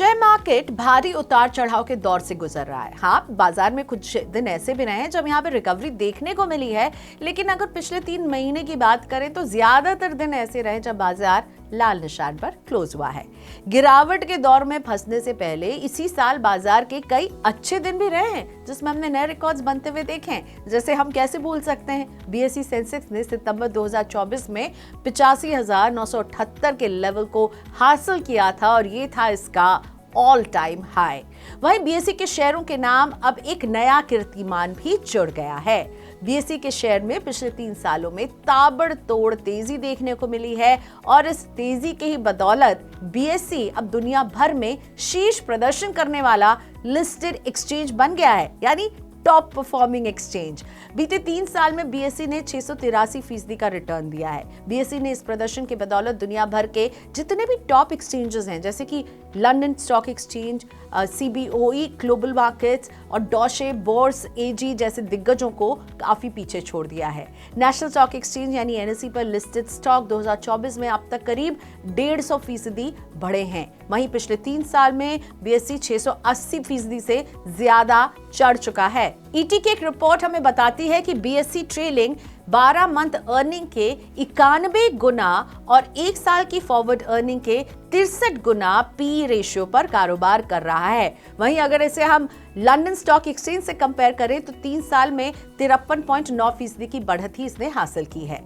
Share market भारी उतार चढ़ाव के दौर से गुजर रहा है। हाँ, बाजार में कुछ दिन ऐसे भी रहे हैं जब यहाँ पे रिकवरी देखने को मिली है, लेकिन अगर पिछले 3 महीने की बात करें तो ज्यादातर दिन ऐसे रहे जब बाजार लाल निशान पर क्लोज हुआ है। गिरावट के दौर में फंसने से पहले इसी साल बाजार के कई अच्छे दिन भी रहे हैं जिसमें हमने नए रिकॉर्ड्स बनते हुए देखे हैं। जैसे हम कैसे भूल सकते हैं, बीएसई सेंसेक्स ने सितंबर 2024 में 85,978 के लेवल को हासिल किया था और ये था इसका ऑल टाइम हाई। वहीं बीएसई के शेयरों के नाम अब एक नया कीर्तिमान भी जुड़ गया है। बीएसई के शेयर में पिछले 3 सालों में ताबड़तोड़ तेजी देखने को मिली है और इस तेजी के ही बदौलत बीएसई अब दुनिया भर में शीर्ष प्रदर्शन करने वाला लिस्टेड एक्सचेंज बन गया है, यानी टॉप परफॉर्मिंग एक्सचेंज। बीते 3 साल में बीएसई ने 683% का रिटर्न दिया है। बीएसई ने इस प्रदर्शन के बदौलत दुनिया भर के जितने भी टॉप एक्सचेंजेस हैं, जैसे कि London Stock Exchange, CBOE Global Markets और डॉशे बोर्स एजी जैसे दिग्गजों को काफी पीछे छोड़ दिया है। नेशनल स्टॉक एक्सचेंज यानी एनएसई पर लिस्टेड स्टॉक 2024 में अब तक करीब 150% बढ़े हैं। वहीं पिछले 3 साल में बीएसई 680% से ज्यादा चढ़ चुका है। ईटी की एक रिपोर्ट हमें बताती है कि बीएसई ट्रेलिंग 12 मंथ अर्निंग के 91 गुना और 1 साल की फॉरवर्ड अर्निंग के 63 गुना पी रेशियो पर कारोबार कर रहा है। वहीं अगर इसे हम लंदन स्टॉक एक्सचेंज से कंपेयर करें तो 3 साल में 53.9% की बढ़त ही इसने हासिल की है।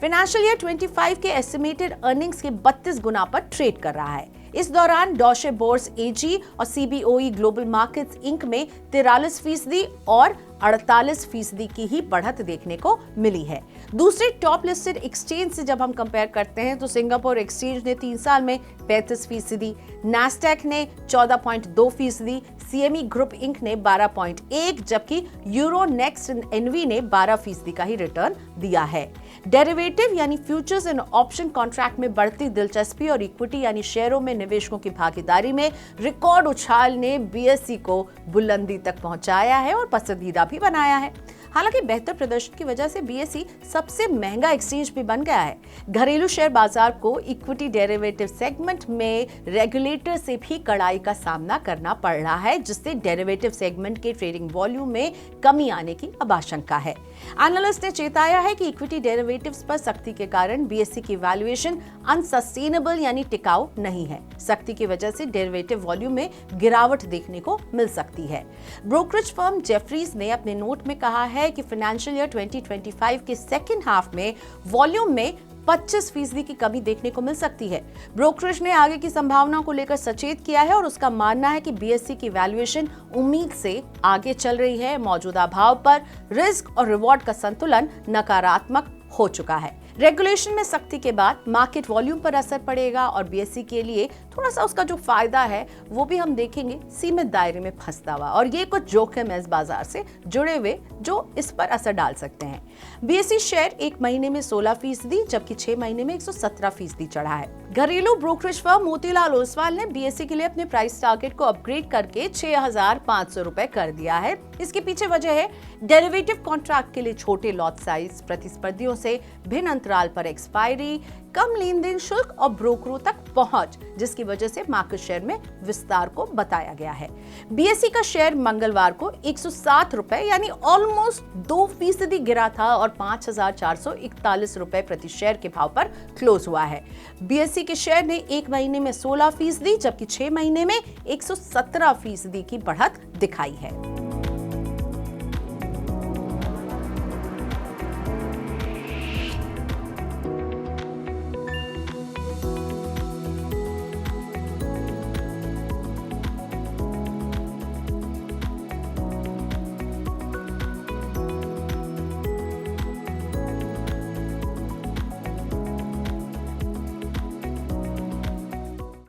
फाइनेंशियल ईयर 25 के एस्टिमेटेड अर्निंग्स के 32 गुना पर ट्रेड कर रहा है। इस दौरान डॉशे बोर्स एजी और सीबीओई ग्लोबल मार्केट्स इंक में 43% और 48% की ही बढ़त देखने को मिली है। दूसरे टॉप लिस्टेड एक्सचेंज से जब हम कंपेयर करते हैं तो सिंगापुर एक्सचेंज ने 3 साल में 35%, नैस्डैक ने 14.2%, सीएमई ग्रुप इंक ने 12.1%, जबकि यूरोनेक्स्ट एनवी ने 12% का ही रिटर्न दिया है। डेरिवेटिव यानी फ्यूचर्स एंड ऑप्शन कॉन्ट्रैक्ट में बढ़ती दिलचस्पी और इक्विटी यानी शेयरों में निवेशकों की भागीदारी में रिकॉर्ड उछाल ने बीएसई को बुलंदी तक पहुंचाया है और पसंदीदा भी बनाया है। हालांकि बेहतर प्रदर्शन की वजह से बीएसई सबसे महंगा एक्सचेंज भी बन गया है। घरेलू शेयर बाजार को इक्विटी डेरिवेटिव सेगमेंट में रेगुलेटर से भी कड़ाई का सामना करना पड़ रहा है, जिससे डेरिवेटिव सेगमेंट के ट्रेडिंग वॉल्यूम में कमी आने की अब आशंका है। एनालिस्ट ने चेताया है कि इक्विटी डेरिवेटिव्स पर सख्ती के कारण बीएसई की वैल्यूएशन अनसस्टेनेबल यानी टिकाऊ नहीं है। सख्ती की वजह से डेरिवेटिव वॉल्यूम में गिरावट देखने को मिल सकती है। ब्रोकरेज फर्म जेफरीज ने अपने नोट में कहा है कि फाइनेंशियल ईयर 2025 के सेकेंड हाफ में वॉल्यूम में 25% की कमी देखने को मिल सकती है। ब्रोकरेज ने आगे की संभावनाओं को लेकर सचेत किया है और उसका मानना है कि बीएसई की वैल्यूएशन उम्मीद से आगे चल रही है। मौजूदा भाव पर रिस्क और रिवॉर्ड का संतुलन नकारात्मक हो चुका है। रेगुलेशन में सख्ती के बाद मार्केट वॉल्यूम पर असर पड़ेगा और बीएसई के लिए थोड़ा सा उसका जो फायदा है वो भी हम देखेंगे सीमित दायरे में फंसता हुआ, और ये कुछ जोखिम है इस बाजार से जुड़े हुए जो इस पर असर डाल सकते हैं। बीएसई शेयर 1 महीने में 16%, जबकि 6 महीने में 117% चढ़ा है। घरेलू ब्रोकरेज फर्म मोतीलाल ओसवाल ने बीएसई के लिए अपने प्राइस टारगेट को अपग्रेड करके 6,500 रुपए कर दिया है। इसके पीछे वजह है डेरिवेटिव कॉन्ट्रैक्ट के लिए छोटे लॉट साइज, प्रतिस्पर्धियों से भिन्न अंतराल पर एक्सपायरी, कम लेन देन शुल्क और ब्रोकरों तक पहुंच, जिसकी वजह से मार्केट शेयर में विस्तार को बताया गया है। बीएसई का शेयर मंगलवार को 107 रुपए यानी ऑलमोस्ट 2% गिरा था और 5,441 रुपए प्रति शेयर के भाव पर क्लोज हुआ है। बीएसई के शेयर ने 1 महीने में 16%, जबकि 6 महीने में 117% की बढ़त दिखाई है।